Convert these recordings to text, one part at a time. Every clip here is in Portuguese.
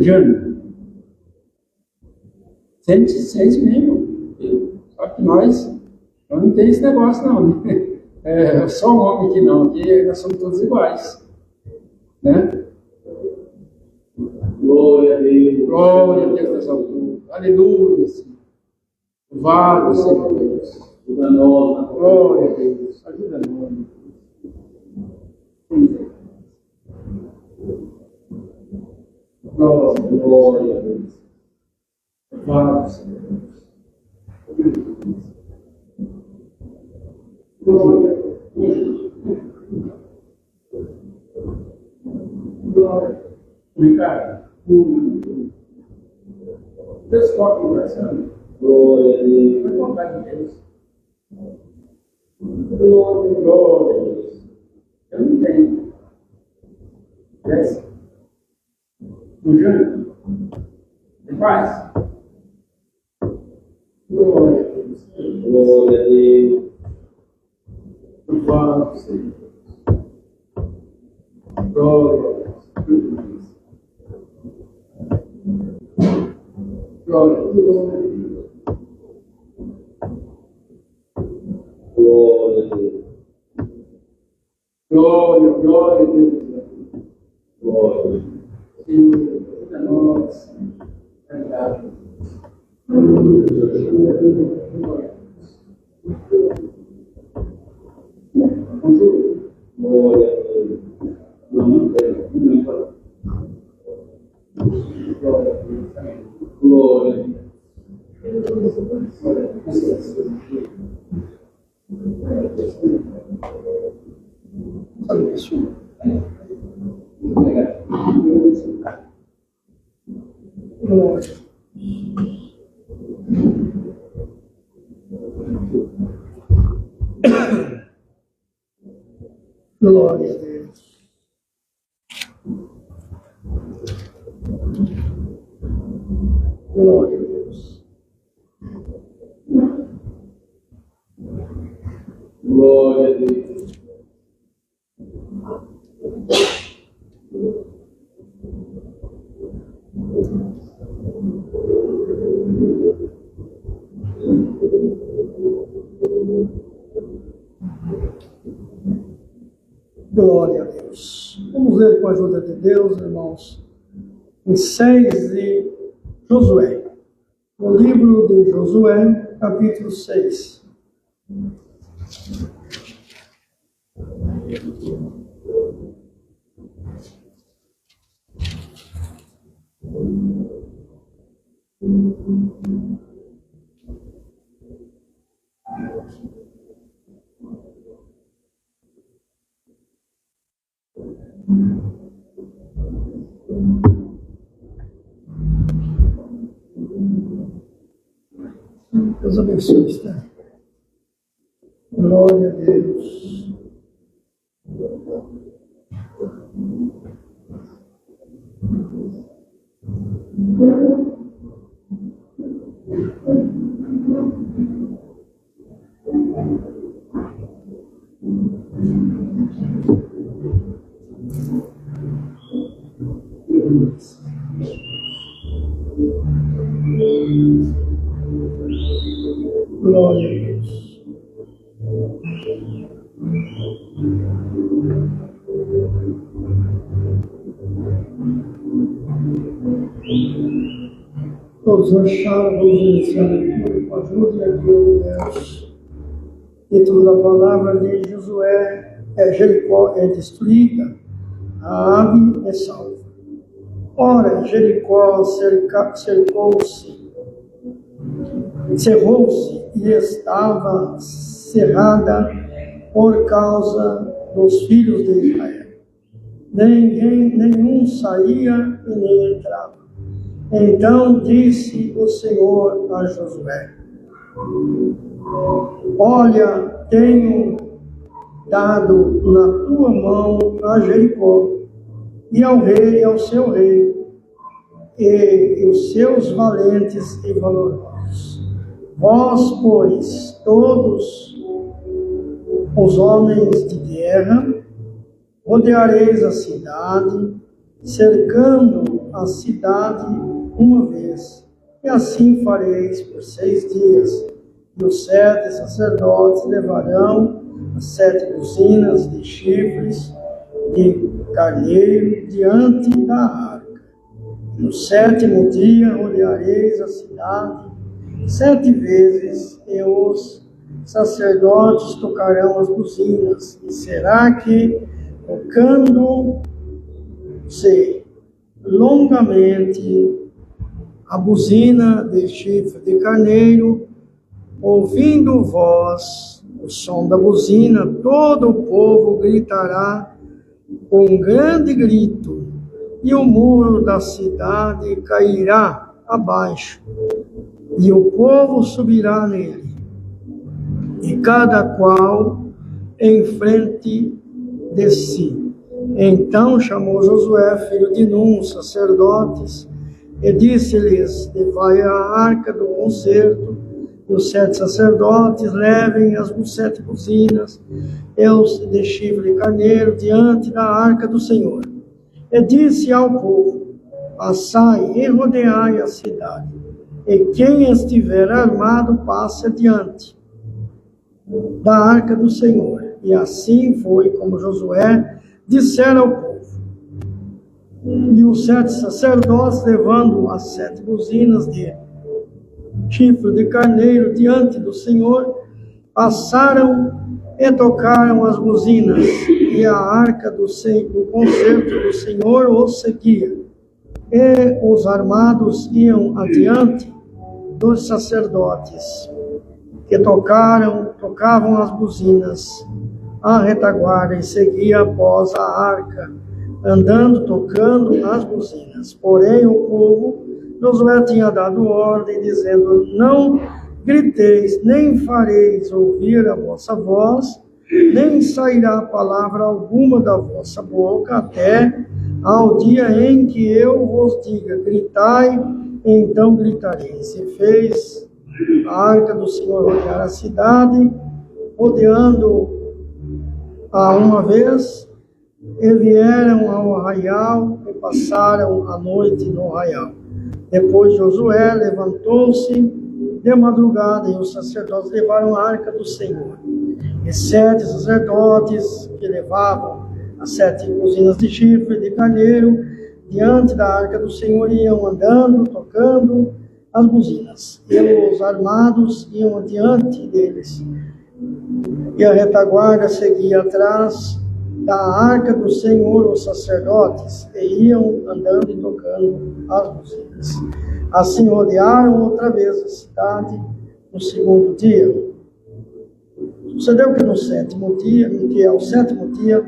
Jânio. Sente mesmo. Só que nós não tem esse negócio, não. Né? É só um homem aqui, não. Aqui nós somos todos iguais. Né? Glória a Deus. Glória a Deus nessa altura. Aleluia. Louvado seja Deus. Ajuda nós. Glória a Deus. Ajuda nós. Glória a Deus. Louvado seja Deus. Glória. Ricardo, Deus está conversando. Glória a Deus. Vai contar de Deus. Glória a Deus. Eu não tenho. Desce. O Júnior. Tem paz? Glória a Deus. Glória a Deus. Louvado seja Deus. Glória a Deus. Glória a Deus. Glória a Deus. Glória a Deus. Glória. Senhor, a nós. Obrigado. Glória a Deus. Não tem. Glória a Deus. Glória a Deus. Glória a Deus. Glória a Deus. Glória a Deus. Vamos ler com a ajuda de Deus, irmãos, em 6 de Josué. No livro de Josué, capítulo 6. Deus abençoe, está. Glória a Deus. Glória a Deus. Todos acharam, vamos iniciar a leitura com a ajuda de Deus. Título da palavra de Josué: Jericó é destruída, Raabe é salva. Ora, Jericó cercou-se, cerrou-se e estava cerrada por causa dos filhos de Israel. Nenhum saía e nem entrava. Então disse o Senhor a Josué: olha, tenho dado na tua mão a Jericó, e ao rei, ao seu rei, e os seus valentes e valorosos. Vós, pois, todos os homens de guerra, rodeareis a cidade, cercando a cidade uma vez. E assim fareis por 6 dias. E os 7 sacerdotes levarão as 7 buzinas de chifres de carneiro diante da arca. No 7º dia rodeareis a cidade 7 vezes, e os sacerdotes tocarão as buzinas. E será que, tocando-se longamente a buzina de chifre de carneiro, ouvindo voz, o som da buzina, todo o povo gritará com um grande grito, e o muro da cidade cairá abaixo, e o povo subirá nele, e cada qual em frente de si. Então chamou Josué, filho de Num, sacerdotes, e disse-lhes: levai a arca do concerto, e os 7 sacerdotes levem as 7 buzinas, e os de chifre de carneiro, diante da arca do Senhor. E disse ao povo: passai e rodeai a cidade, e quem estiver armado passe adiante da arca do Senhor. E assim foi como Josué dissera ao povo. E os 7 sacerdotes, levando as 7 buzinas de chifre de carneiro diante do Senhor, passaram e tocaram as buzinas, e a arca do concerto do Senhor os seguia. E os armados iam adiante dos sacerdotes, que tocavam as buzinas. A retaguarda seguia após a arca, andando, tocando as buzinas. Porém, o povo, Josué tinha dado ordem, dizendo: não griteis, nem fareis ouvir a vossa voz, nem sairá palavra alguma da vossa boca, até ao dia em que eu vos diga: gritai, então gritareis. E fez a arca do Senhor rodear a cidade, rodeando a uma vez, e vieram ao arraial e passaram a noite no arraial. Depois Josué levantou-se de madrugada, e os sacerdotes levaram a arca do Senhor. E 7 sacerdotes que levavam as 7 buzinas de chifre de carneiro diante da arca do Senhor iam andando, tocando as buzinas. E os armados iam adiante deles, e a retaguarda seguia atrás da arca do Senhor, os sacerdotes, e iam andando e tocando as buzinas. Assim rodearam outra vez a cidade no 2º dia. Sucedeu que no 7º dia, que é o 7º dia,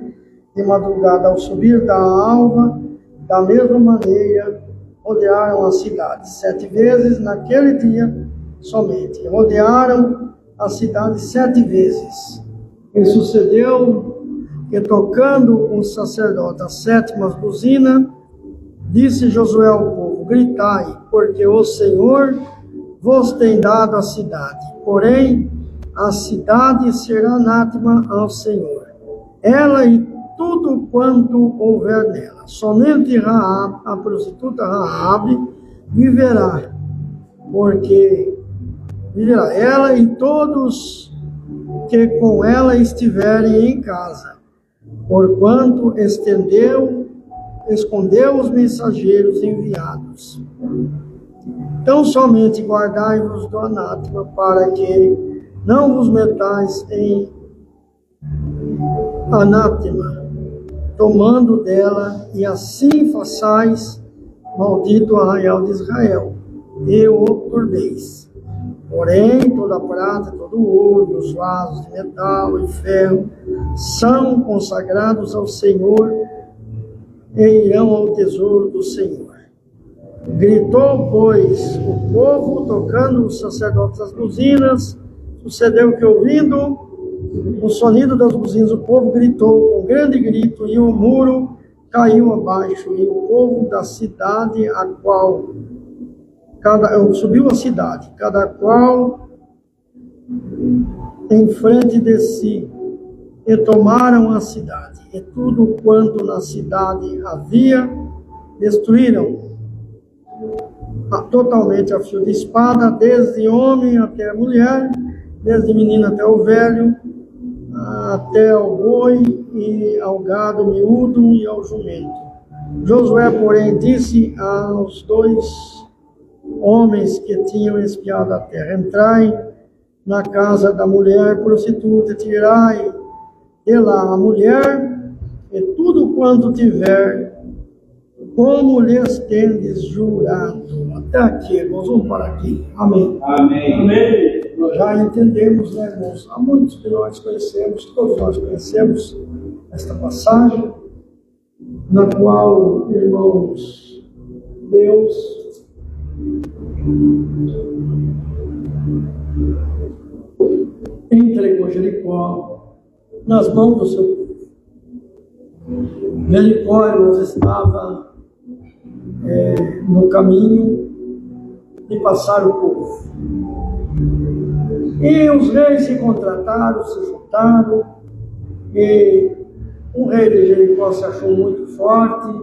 de madrugada, ao subir da alva, da mesma maneira, rodearam a cidade 7 vezes naquele dia somente. Rodearam a cidade 7 vezes. E sucedeu que, tocando o sacerdote a 7ª buzina, disse Josué ao povo: gritai, porque o Senhor vos tem dado a cidade. Porém, a cidade será anátema ao Senhor, ela e tudo quanto houver nela. Somente Raabe, a prostituta Raabe, viverá, porque viverá ela e todos que com ela estiverem em casa, porquanto escondeu os mensageiros enviados. Então somente guardai-vos do anátema, para que não vos metais em anátema, tomando dela, e assim façais maldito o arraial de Israel, e o turbeis. Porém, toda a prata, todo o ouro, os vasos de metal e ferro são consagrados ao Senhor e irão ao tesouro do Senhor. Gritou, pois, o povo, tocando os sacerdotes as buzinas. Sucedeu que, ouvindo o sonido das buzinas, o povo gritou com grande grito, e o muro caiu abaixo, e o povo da cidade, subiu a cidade, cada qual em frente de si, e tomaram a cidade, e tudo quanto na cidade havia, destruíram totalmente a fio de espada, desde homem até a mulher, desde menino até o velho, até ao boi e ao gado miúdo e ao jumento. Josué, porém, disse aos 2 homens que tinham espiado a terra: entrai na casa da mulher prostituta, tirai de lá a mulher e tudo quanto tiver, como lhes tendes jurado. Até aqui, irmãos, vamos parar aqui. Amém. Amém. Amém. Nós já entendemos, né, irmãos? Há muitos que nós conhecemos, todos nós conhecemos esta passagem, na qual, irmãos, Deus entregou Jericó nas mãos do seu povo. Jericó, irmãos, estava no caminho de passar o povo. E os reis se contrataram, se juntaram, e o rei de Jericó se achou muito forte,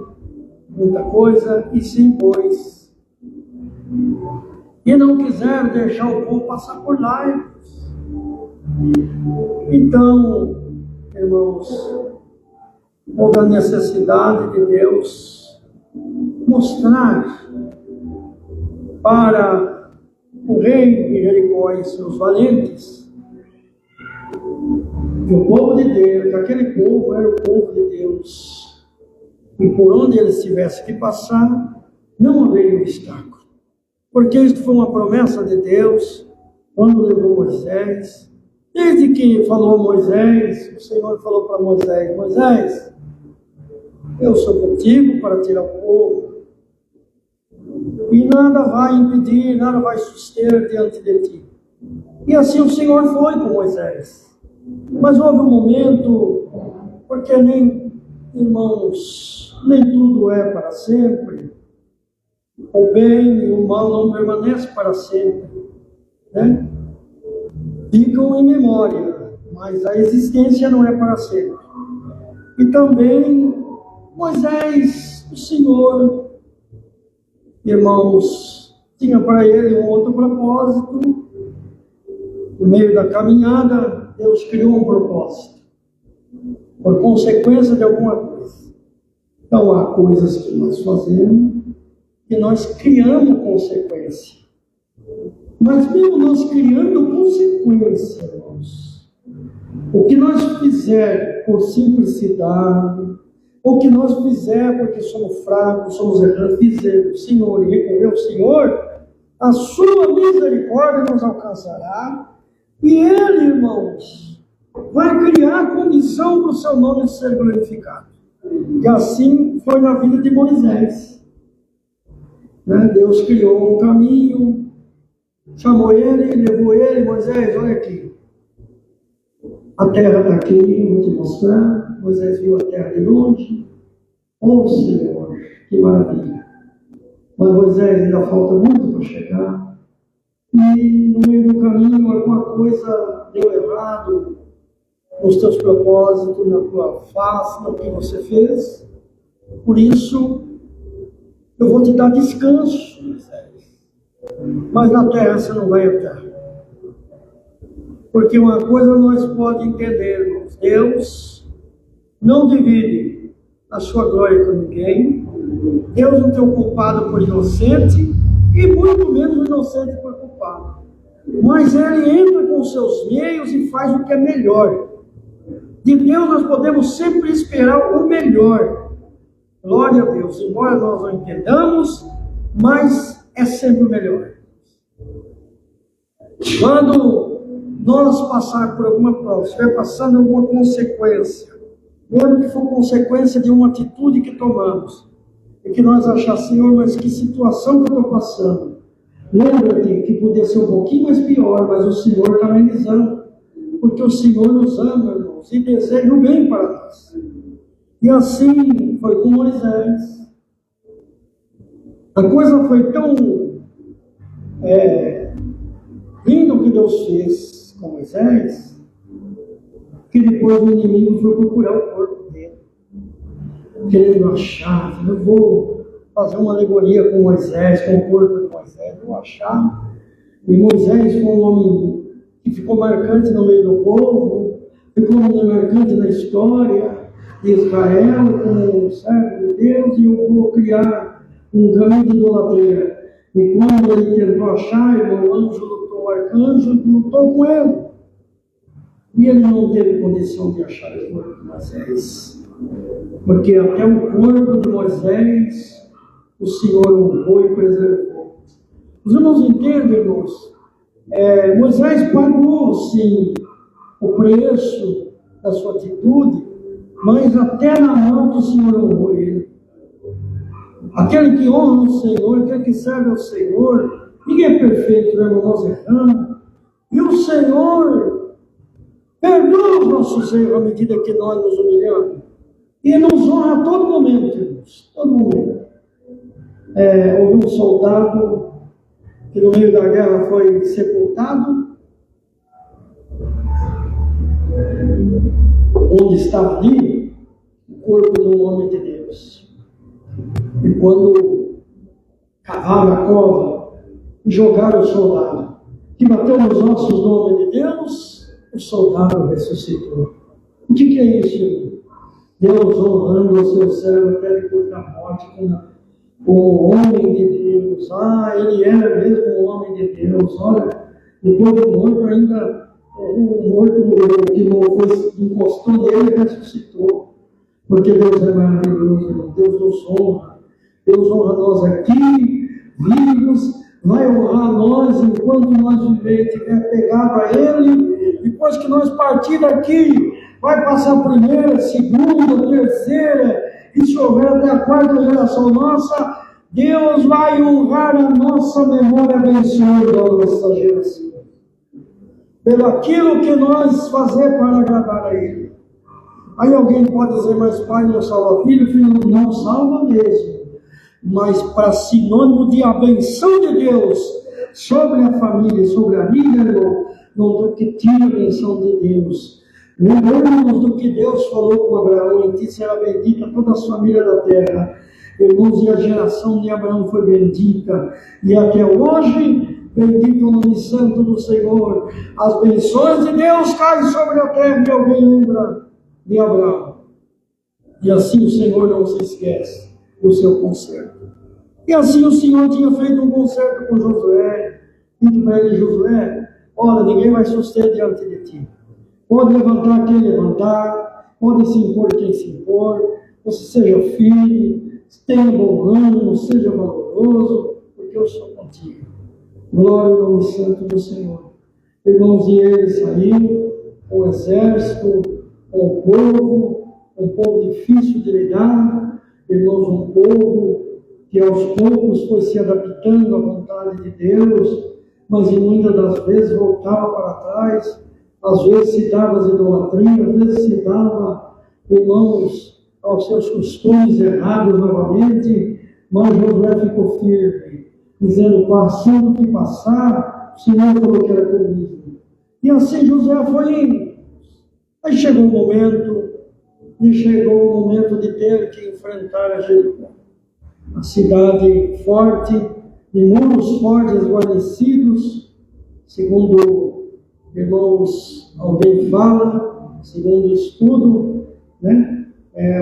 muita coisa, e se impôs. E não quiseram deixar o povo passar por lá. Então, irmãos, houve a necessidade de Deus mostrar para o rei de Jericó e seus valentes que o povo de Deus, que aquele povo era o povo de Deus, e por onde eles tivessem que passar, não haveria obstáculo, porque isso foi uma promessa de Deus quando levou Moisés. Desde que falou a Moisés, o Senhor falou para Moisés: Moisés, eu sou contigo para tirar o povo, e nada vai impedir, nada vai suster diante de ti. E assim o Senhor foi com Moisés. Mas houve um momento, porque irmãos, nem tudo é para sempre. O bem e o mal não permanecem para sempre, né? Ficam em memória, mas a existência não é para sempre. E também Moisés, o Senhor, irmãos, tinha para ele um outro propósito. No meio da caminhada, Deus criou um propósito, por consequência de alguma coisa. Então há coisas que nós fazemos que nós criamos consequência. Mas mesmo nós criando consequência, irmãos, o que nós fizer por simplicidade, o que nós fizer porque somos fracos, somos errantes, fizemos o Senhor e recorrer ao Senhor, a sua misericórdia nos alcançará, e Ele, irmãos, vai criar condição para o seu nome ser glorificado. E assim foi na vida de Moisés. Deus criou um caminho, chamou ele, levou ele: Moisés, olha aqui, a terra está aqui, vou te mostrar. Moisés viu a terra de longe. Oh Senhor, que maravilha! Mas Moisés, ainda falta muito para chegar. E no meio do caminho alguma coisa deu errado nos teus propósitos, na tua face, no que você fez. Por isso, eu vou te dar descanso, Moisés. Mas na terra você não vai entrar. Porque uma coisa nós podemos entender, irmãos: Deus não divide a sua glória com ninguém. Deus não tem o culpado por inocente, e muito menos o inocente por culpado. Mas Ele entra com os seus meios e faz o que é melhor. De Deus nós podemos sempre esperar o melhor. Glória a Deus, embora nós não entendamos, mas é sempre o melhor. Quando nós passar por alguma prova, estiver passando alguma consequência, mesmo que for consequência de uma atitude que tomamos, e que nós achar: Senhor, mas que situação que eu estou passando. Lembra-te que podia ser um pouquinho mais pior, mas o Senhor está amenizando, porque o Senhor nos ama, irmãos, e deseja o bem para nós. E assim foi com Moisés. A coisa foi tão lindo que Deus fez com Moisés, que depois o inimigo foi procurar o corpo dele, querendo achar: eu vou fazer uma alegoria com Moisés, com o corpo de Moisés, eu achava. E Moisés foi um homem que ficou marcante no meio do povo, ficou marcante na história de Israel como um servo de Deus, e eu vou criar um caminho de idolatria. E quando ele tentou achar, o anjo lutou, o arcanjo lutou com ele. E ele não teve condição de achar o corpo de Moisés, porque até o corpo de Moisés o Senhor honrou e preservou. Os irmãos entendem, irmãos? Moisés pagou, sim, o preço da sua atitude, mas até na morte o Senhor honrou ele. Aquele que honra o Senhor, aquele que serve ao Senhor, ninguém é perfeito, né, irmão? Nós erramos. E o Senhor perdoa os nossos erros à medida que nós nos humilhamos. E nos honra a todo momento, irmãos, todo momento. Houve um soldado que no meio da guerra foi sepultado, onde estava ali o corpo de um homem de Deus. E quando cavaram a cova e jogaram o soldado, que bateu nos ossos do homem de Deus, o soldado ressuscitou. O que é isso, irmão? Deus honrando o seu servo até depois da morte, como homem de Deus. Ele era mesmo um homem de Deus. Olha, depois do morto ainda, o morto que encostou nele ressuscitou. Porque Deus é maravilhoso, irmão. Deus nos honra. Deus honra nós aqui, vivos, vai honrar nós enquanto nós estiver pegado a Ele. Depois que nós partir daqui, vai passar a primeira, segunda, terceira, e se houver até a quarta geração nossa, Deus vai honrar a nossa memória abençoada da nossa geração. Pelo aquilo que nós fazemos para agradar a Ele. Aí alguém pode dizer, mas pai não salva filho, filho não salva mesmo. Mas para sinônimo de a benção de Deus sobre a família, sobre a vida, irmão, não do que tira a benção de Deus. Lembramos do que Deus falou com Abraão, em ti será bendita toda a família da terra. Irmãos, e a geração de Abraão foi bendita, e até hoje, bendito o nome santo do Senhor. As benções de Deus caem sobre a terra, e alguém lembra de Abraão. E assim o Senhor não se esquece do seu conserto. E assim o Senhor tinha feito um conserto com Josué, dito para ele, Josué, olha, ninguém vai suster diante de ti. Pode levantar quem levantar, pode se impor quem se impor, você seja firme, tenha bom ânimo, seja valoroso, porque eu sou contigo. Glória ao nome santo do Senhor. Irmãos, e ele saiu com o exército, com um povo difícil de lidar, irmãos, um povo que aos poucos foi se adaptando à vontade de Deus, mas muitas das vezes voltava para trás, às vezes se dava às idolatrias, às vezes se dava, irmãos, aos seus costumes errados novamente, mas Josué ficou firme, dizendo, passando o que passar, o Senhor falou que era comigo. E assim Josué foi indo. Aí chegou o momento de ter que enfrentar a Jericó. A cidade forte, de muros fortes guarnecidos, segundo, irmãos, alguém fala, segundo estudo, né?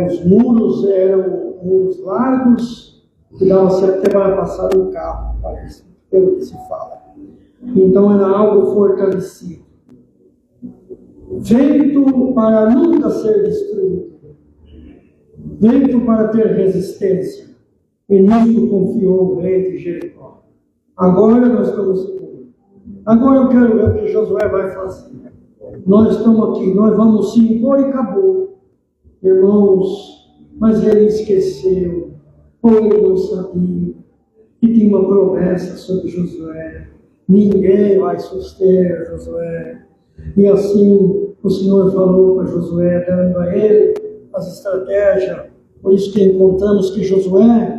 Os muros eram muros largos, que dava-se até para passar um carro, parece, pelo que se fala. Então era algo fortalecido, feito para nunca ser destruído, feito para ter resistência. E nisso confiou o rei de Jericó. Agora nós estamos seguros. Agora eu quero ver o que Josué vai fazer. Nós estamos aqui, nós vamos se impor e acabou. Irmãos, mas ele esqueceu, ou ele não sabia, que tinha uma promessa sobre Josué. Ninguém vai suster Josué. E assim o Senhor falou para Josué, dando a ele as estratégias. Por isso que encontramos que Josué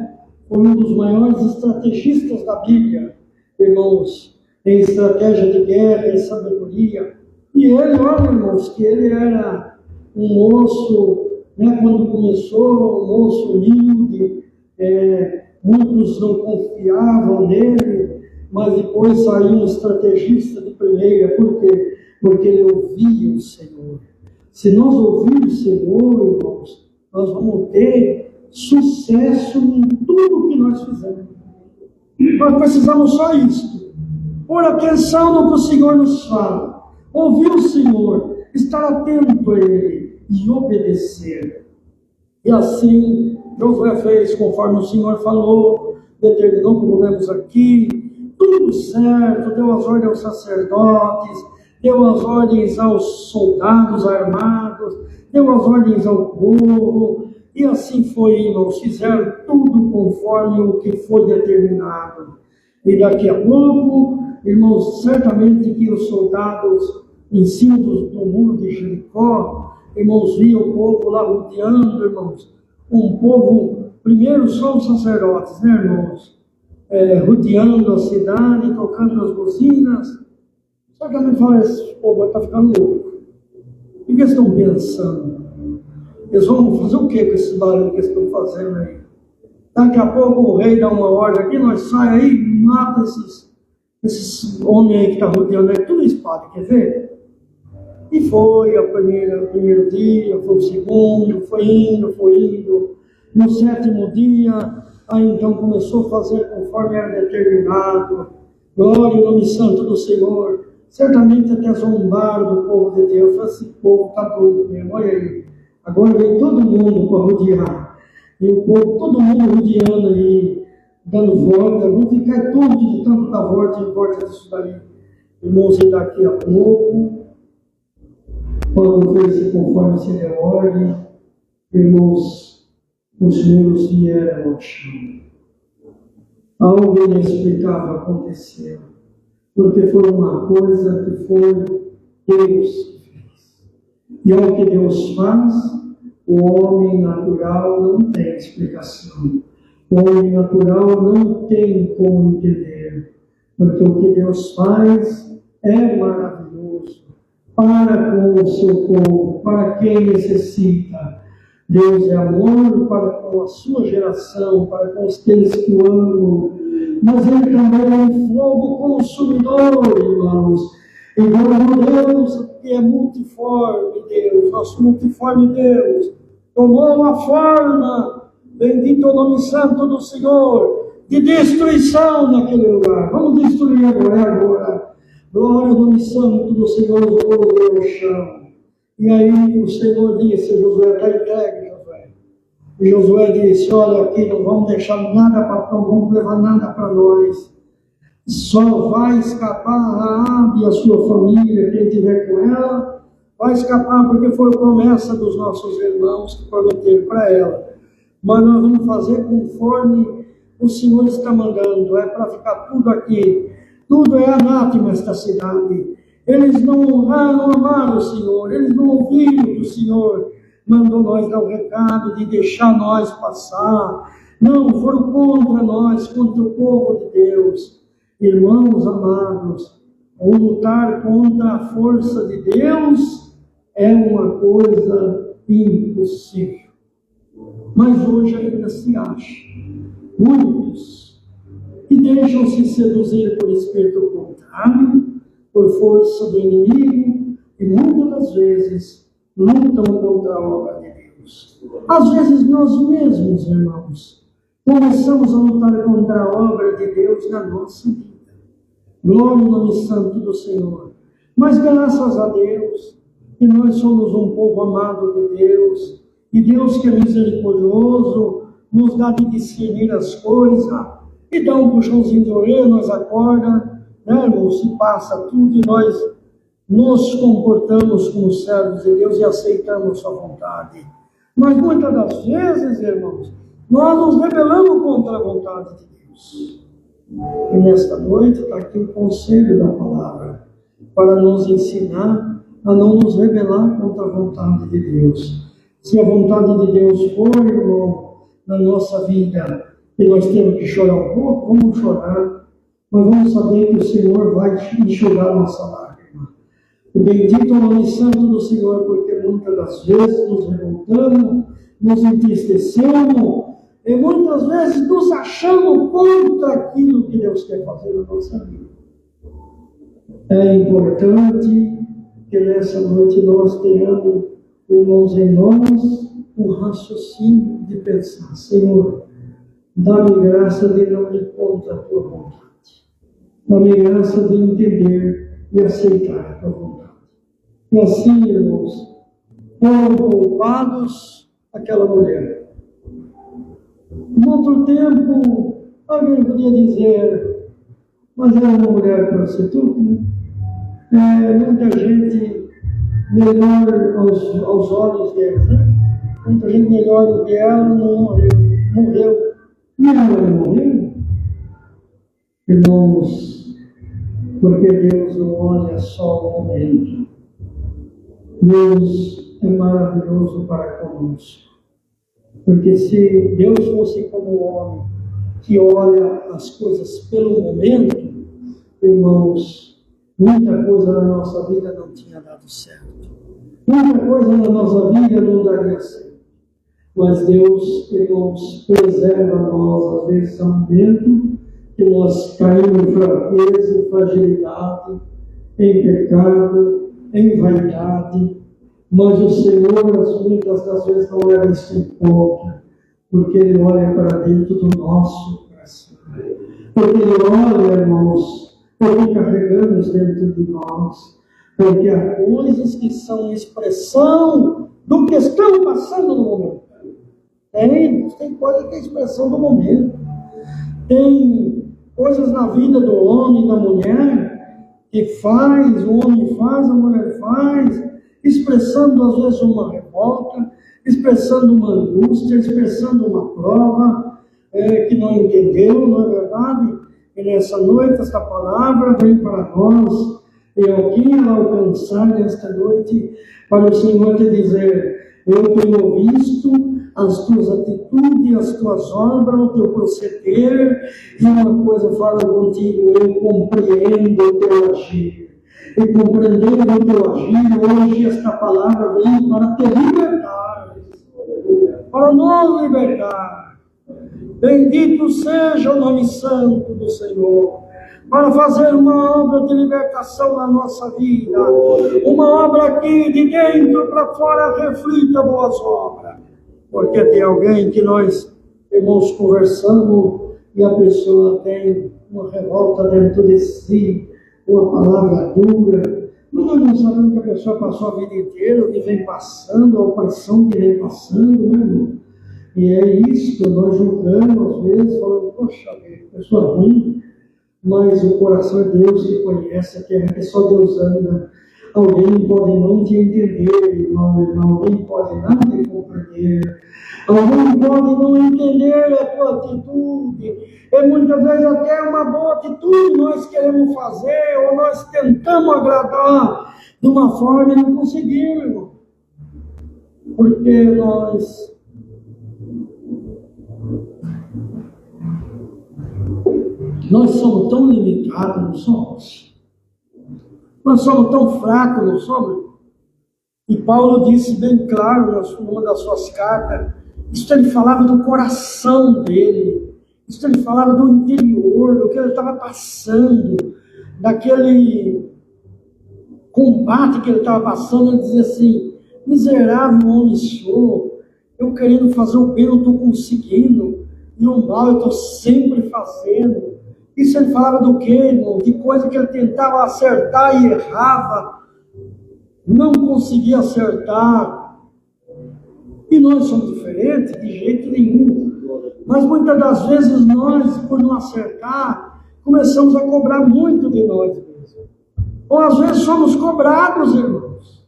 foi um dos maiores estrategistas da Bíblia, irmãos, em estratégia de guerra, em sabedoria. E ele, olha, irmãos, que ele era um moço, né, quando começou, um moço humilde, muitos não confiavam nele, mas depois saiu um estrategista de primeira. Por quê? Porque ele ouvia o Senhor. Se nós ouvirmos o Senhor, irmãos, nós vamos ter sucesso em tudo que nós fizermos. Nós precisamos só isso. Pôr atenção no que o Senhor nos fala. Ouvir o Senhor, estar atento a Ele e obedecer. E assim, Josué fez conforme o Senhor falou, determinou, como vemos aqui, tudo certo, deu as ordens aos sacerdotes, deu as ordens aos soldados armados, deu as ordens ao povo, e assim foi, irmãos, fizeram tudo conforme o que foi determinado. E daqui a pouco, irmãos, certamente que os soldados em cima do muro de Jericó, irmãos, viam o povo lá rodeando, irmãos, um povo, primeiro só os sacerdotes, né, irmãos, rodeando a cidade, tocando as buzinas. Só que a mãe fala, esse povo está ficando louco. O que eles estão pensando? Eles vão fazer o que com esse barulho que eles estão fazendo aí? Daqui a pouco o rei dá uma ordem aqui, nós sai aí, mata esses homens aí que estão rodeando aí, tudo espada, quer ver? E foi o primeiro dia, foi o segundo, foi indo. No sétimo dia, aí então começou a fazer conforme era determinado. Glória ao nome santo do Senhor. Certamente até zombaram do povo de Deus. Esse povo está doido mesmo, olha aí. Agora vem todo mundo para rodear. E o povo, todo mundo rodeando aí, dando volta. Vão ficar todos de tanto dar volta disso daí. Irmãos, e daqui a pouco, quando fez conforme se deu ordem, irmãos, os muros vieram ao chão. Algo inexplicável aconteceu, porque foi uma coisa que foi Deus que fez. E ao que Deus faz, o homem natural não tem explicação. O homem natural não tem como entender, porque o que Deus faz é maravilhoso para com o seu povo, para quem necessita. Deus é amor para com a sua geração, para com aqueles que o amam. Mas Ele também é um fogo consumidor, irmãos. E glória a Deus, que é multiforme, Deus, nosso multiforme Deus, tomou uma forma, bendito o nome santo do Senhor, de destruição naquele lugar. Vamos destruir agora. Glória ao nome santo do Senhor, o povo do chão. E aí o Senhor disse, Josué, está entregue, Josué. E Josué disse, olha aqui, não vamos deixar nada para não vamos levar nada para nós. Só vai escapar Raabe e a sua família, quem estiver com ela, vai escapar porque foi promessa dos nossos irmãos que prometeram para ela. Mas nós vamos fazer conforme o Senhor está mandando, é para ficar tudo aqui. Tudo é anátema esta cidade. Eles não honraram, não amaram o Senhor, eles não ouviram que o Senhor mandou nós dar o recado de deixar nós passar. Não, foram contra nós, contra o povo de Deus. Irmãos amados, lutar contra a força de Deus é uma coisa impossível. Mas hoje ainda se acha. Muitos que deixam-se seduzir por espírito contrário, por força do inimigo, e muitas das vezes lutam contra a obra de Deus. Às vezes nós mesmos, irmãos, começamos a lutar contra a obra de Deus na nossa vida. Glória ao nome santo do Senhor. Mas graças a Deus, que nós somos um povo amado de Deus, e Deus que é misericordioso, nos dá de discernir as coisas, e dá um puxãozinho de orelha, nós acorda, né, irmãos, se passa tudo, e nós nos comportamos como servos de Deus e aceitamos sua vontade. Mas muitas das vezes, irmãos, nós nos rebelamos contra a vontade de Deus. E nesta noite está aqui o conselho da palavra, para nos ensinar a não nos rebelar contra a vontade de Deus. Se a vontade de Deus for, irmão, na nossa vida, e nós temos que chorar um pouco, vamos chorar, mas vamos saber que o Senhor vai enxugar nossa lágrima. E bendito é o nome santo do Senhor, porque muitas das vezes nos revoltamos, nos entristecemos, e muitas vezes nos achando contra aquilo que Deus quer fazer na nossa vida. É importante que nessa noite nós tenhamos, irmãos, em nós um raciocínio de pensar: Senhor, dá-me graça de não ir contra a tua vontade, dá-me graça de entender e aceitar a tua vontade. E assim, irmãos, foram poupados aquela mulher. Em outro tempo, alguém podia dizer: mas era uma mulher prostituta. Muita gente melhor aos olhos deles, né? Muita gente melhor do que ela não morreu. E ela morreu? Irmãos, porque Deus não olha só o momento. Deus é maravilhoso para conosco. Porque se Deus fosse como o homem, que olha as coisas pelo momento, irmãos, muita coisa na nossa vida não tinha dado certo. Muita coisa na nossa vida não daria certo. Mas Deus, irmãos, preserva nós, às vezes, há um momento que nós caímos em fraqueza, em fragilidade, em pecado, em vaidade. Mas o Senhor, muitas das vezes, não leva isso em conta, porque Ele olha para dentro do nosso coração. Porque Ele olha, irmãos, o que carregamos dentro de nós. Porque há coisas que são expressão do que estamos passando no momento. Tem coisa que é expressão do momento. Tem coisas na vida do homem e da mulher que faz, o homem faz, a mulher faz, expressando às vezes uma revolta, expressando uma angústia, expressando uma prova que não entendeu, não é verdade? E nessa noite esta palavra vem para nós, e alguém ela alcançar nesta noite, para o Senhor te dizer: eu tenho visto as tuas atitudes, as tuas obras, o teu proceder, e uma coisa falo contigo: eu compreendo o teu agir. E compreendendo o teu agir, hoje esta palavra vem para te libertar, para nos libertar. Bendito seja o nome santo do Senhor, para fazer uma obra de libertação na nossa vida, uma obra que de dentro para fora reflita boas obras. Porque tem alguém que nós, irmãos, conversamos e a pessoa tem uma revolta dentro de si, uma palavra dura, mas nós não sabemos que a pessoa passou a vida inteira, o que vem passando, a opressão que vem passando, né, irmão? E é isso, nós julgamos às vezes, falando: poxa, pessoa ruim, mas o coração é Deus que conhece, a terra que só Deus anda. Alguém pode não te entender, irmão, alguém pode não te compreender, alguém pode não entender a tua atitude, e muitas vezes até uma boa atitude nós queremos fazer, ou nós tentamos agradar de uma forma e não conseguimos, porque nós somos tão limitados, não somos? Nós somos tão fracos, não somos? E Paulo disse bem claro numa das suas cartas, isso ele falava do coração dele, isso ele falava do interior, do que ele estava passando, daquele combate que ele estava passando. Ele dizia assim: miserável homem sou, eu querendo fazer o bem não estou conseguindo, e o mal eu estou sempre fazendo. Isso ele falava do quê, irmão? De coisa que ele tentava acertar e errava, não conseguia acertar. E nós somos diferentes? De jeito nenhum. Mas muitas das vezes nós, por não acertar, começamos a cobrar muito de nós mesmos. Ou às vezes somos cobrados, irmãos.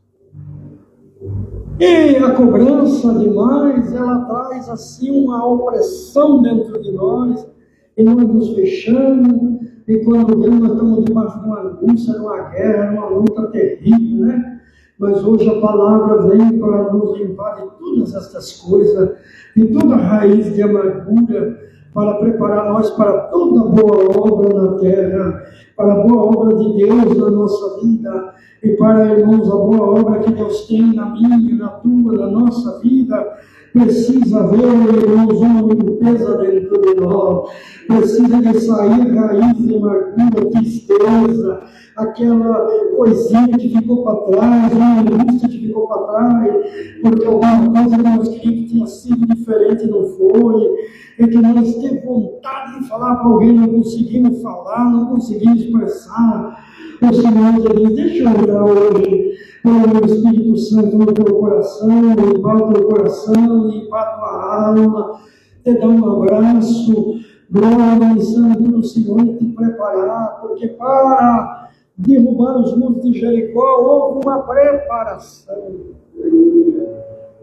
E a cobrança demais, ela traz assim uma opressão dentro de nós, e nós nos fechamos, e quando vemos nós estamos debaixo de uma angústia, de uma guerra, de uma luta terrível, né? Mas hoje a palavra vem para nos limpar de todas essas coisas, de toda raiz de amargura, para preparar nós para toda boa obra na terra, para a boa obra de Deus na nossa vida, e para, irmãos, a boa obra que Deus tem na minha, na tua, na nossa vida, Precisa ver, irmãos, uma limpeza dentro de nós. Precisa de sair raiz de amargura, tristeza, aquela coisinha que ficou para trás, uma angústia que ficou para trás, porque alguma coisa nós queríamos que tinha sido diferente, não foi, e que nós teve vontade de falar para alguém, não conseguimos falar, não conseguimos expressar. O Senhor diz, deixa eu entrar hoje pelo Espírito Santo no teu coração, limpar o teu coração, limpar a tua alma, te dar um abraço, glória, santo do Senhor, e te preparar, porque para derrubar os muros de Jericó houve uma preparação.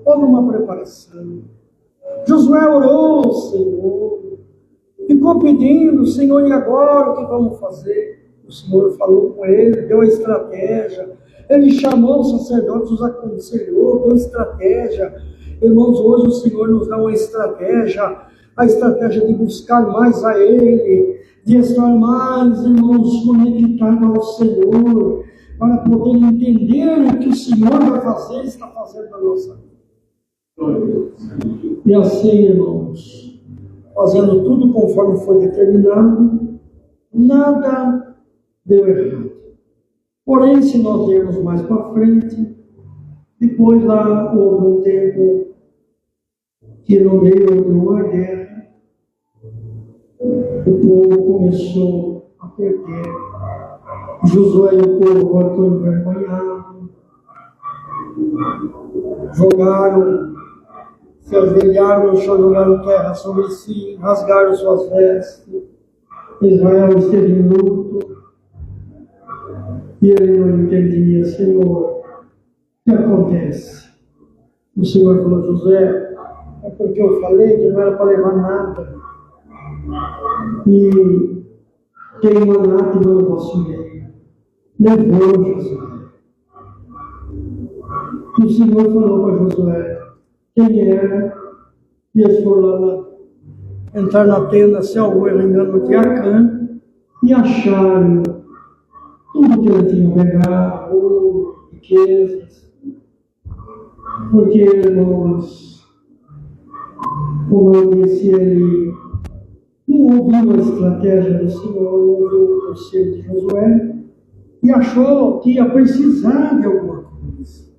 Houve uma preparação. Josué orou, Senhor, ficou pedindo, Senhor, e agora o que vamos fazer? O Senhor falou com ele, deu a estratégia. Ele chamou os sacerdotes, os aconselhou, deu estratégia. Irmãos, hoje o Senhor nos dá uma estratégia, a estratégia de buscar mais a Ele, de estar mais, irmãos, conectados ao Senhor, para poder entender o que o Senhor vai fazer e está fazendo na nossa vida. E assim, irmãos, fazendo tudo conforme foi determinado, nada deu errado. Porém, se nós lermos mais para frente, depois lá houve um tempo que no meio de uma guerra, o povo começou a perder. Josué e o povo voltou envergonhado, jogaram, se ajoelharam, jogaram terra sobre si, rasgaram suas vestes. Israel esteve em luto. E ele não entendia, Senhor, o que acontece? O Senhor falou, José, é porque eu falei que não era para levar nada. E queima nada no vosso meio. Levou Josué. O Senhor falou para Josué quem era, e eles foram lá entrar na tenda, se engano de Acã, e acharam tudo que ele tinha pegado, ouro, riquezas. Porque, irmãos, como eu disse, ele não ouviu a estratégia do Senhor, não ouviu o conselho de Josué, e achou que ia precisar de alguma coisa.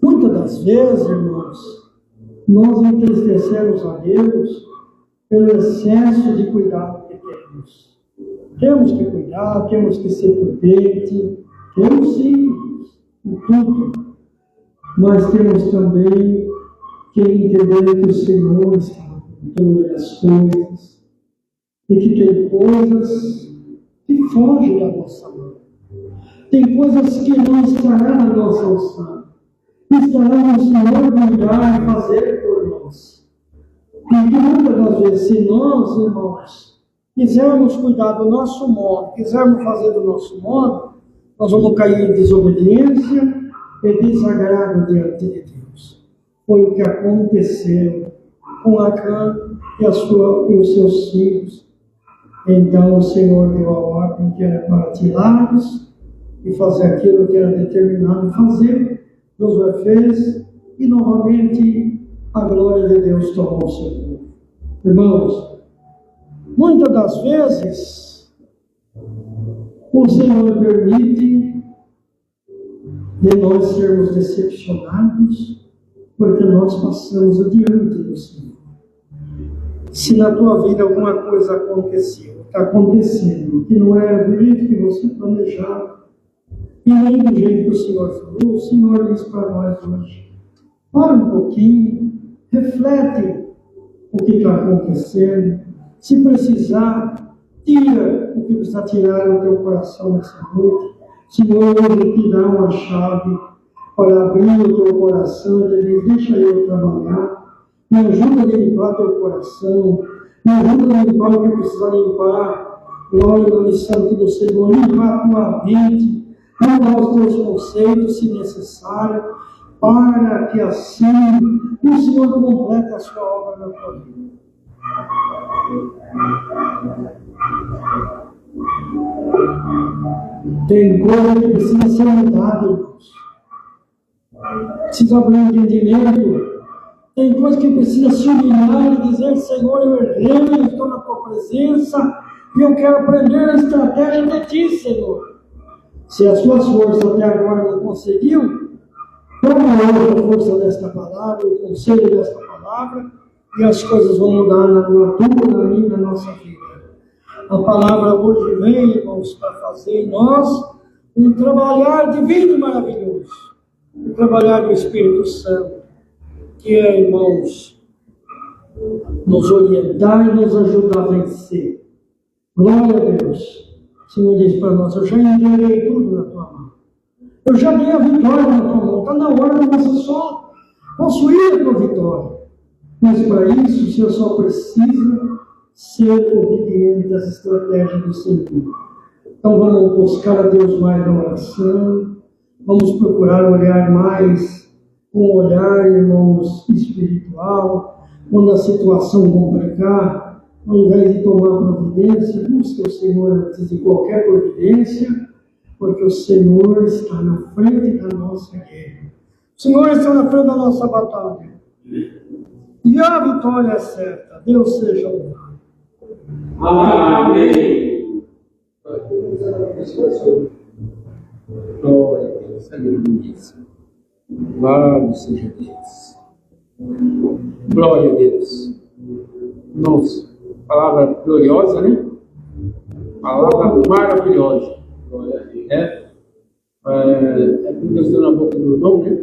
Muitas das vezes, irmãos, nós entristecemos a Deus pelo excesso de cuidado que temos. Temos que cuidar, temos que ser prudentes, temos sim, em tudo, mas temos também que entender que o Senhor está no controle das coisas e que tem coisas que fogem da nossa mão. Tem coisas que não estará na nossa alçada, estará no Senhor cuidar e fazer por nós. E que muitas das vezes, se nós, irmãos, quisermos cuidar do nosso modo, quisermos fazer do nosso modo, nós vamos cair em desobediência e desagrado diante de Deus. Foi o que aconteceu com Acã e os seus filhos. Então o Senhor deu a ordem que era para tirá-los e fazer aquilo que era determinado fazer. Josué fez e novamente a glória de Deus tomou o seu povo. Irmãos, muitas das vezes, o Senhor permite de nós sermos decepcionados, porque nós passamos adiante do Senhor. Se na tua vida alguma coisa aconteceu, está acontecendo, que não era do jeito que você planejava, e nem do jeito que o Senhor falou, o Senhor diz para nós hoje, para um pouquinho, reflete o que está acontecendo. Se precisar, tira o que precisa tirar do teu coração nessa noite. Senhor, hoje te dá uma chave para abrir o teu coração e dizer, deixa eu trabalhar, me ajuda a limpar teu coração, me ajuda a limpar o que precisa limpar. Glória ao Santo do Senhor, limpar a tua mente, mudar os teus conceitos, se necessário, para que assim o Senhor complete a sua obra na tua vida. Tem coisa que precisa ser mudada, irmãos. Precisa abrir um entendimento. Tem coisa que precisa se humilhar e dizer: Senhor, eu errei, eu estou na tua presença e eu quero aprender a estratégia de ti, Senhor. Se as suas forças até agora não conseguiu, toma hoje a força desta palavra, o conselho desta palavra, e as coisas vão mudar na tua e na nossa vida. A palavra hoje vem, irmãos, para fazer em nós um trabalhar divino e maravilhoso, um trabalhar do Espírito Santo, que é, irmãos, nos orientar e nos ajudar a vencer. Glória a Deus. O Senhor diz para nós: eu já entreguei tudo na tua mão. Eu já dei a vitória na tua mão. Está na hora de você só possuir a tua vitória. Mas para isso, o Senhor só precisa ser obediente às estratégias do Senhor. Então vamos buscar a Deus mais na oração. Vamos procurar olhar mais com um olhar, irmãos, espiritual. Quando a situação complicar, ao invés de tomar providência, busque o Senhor antes de qualquer providência, porque o Senhor está na frente da nossa guerra. O Senhor está na frente da nossa batalha. E a vitória é certa. Deus seja louvado. Amém. Glória a Deus, aleluia. Louvado seja Deus. Glória a Deus. Nossa, palavra gloriosa, né? Palavra maravilhosa. Glória a Deus. É como Deus deu na boca do irmão, né?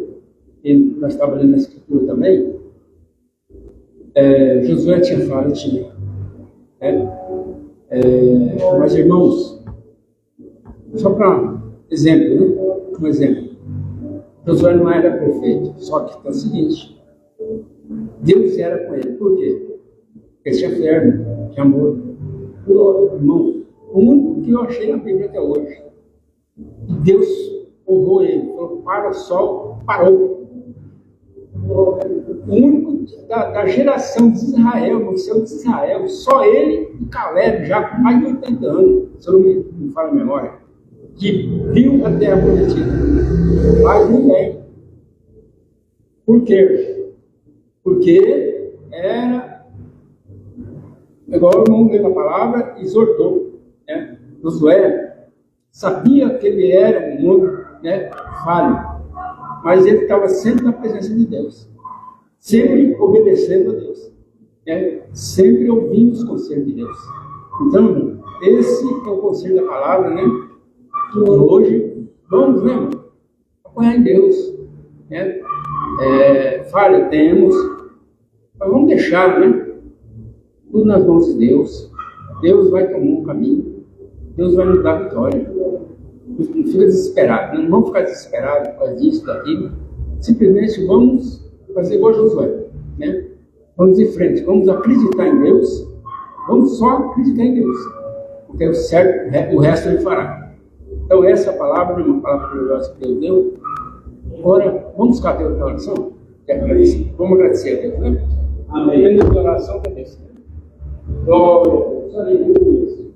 E nós estávamos lendo na Escritura também. Josué tinha falado, mas irmãos, só para exemplo, né? Um exemplo. Josué não era perfeito, só que está o seguinte: Deus era com ele. Por quê? Porque tinha fé, tinha amor. Irmãos, o único que eu achei na Bíblia até hoje, Deus honrou ele, falou: para o sol, parou. O único da geração de Israel, no céu de Israel, só ele e Caleb, já com mais de 80 anos, se eu não me falo a memória, que viu a terra prometida. Mas ninguém. Por quê? Porque era, igual o irmão leu a palavra, exortou. Né? Josué sabia que ele era um homem, né, falho, mas ele estava sempre na presença de Deus, sempre obedecendo a Deus, né? Sempre ouvindo os conselhos de Deus. Então, esse é o conselho da palavra, né? Que hoje vamos, né, apoiar em Deus, né? Falha temos, mas vamos deixar, né, tudo nas mãos de Deus. Deus vai tomar um caminho, Deus vai nos dar vitória. Não fica desesperado, não vamos ficar desesperados por causa disso, daquilo. Simplesmente vamos fazer igual Josué, né? Vamos em frente, vamos acreditar em Deus, vamos só acreditar em Deus, porque o certo, o resto Ele fará. Então essa palavra é uma palavra gloriosa que Deus deu. Agora, vamos buscar Deus na oração? Vamos agradecer a Deus, né? Amém. A oração é Deus. Glória a Deus, aleluia.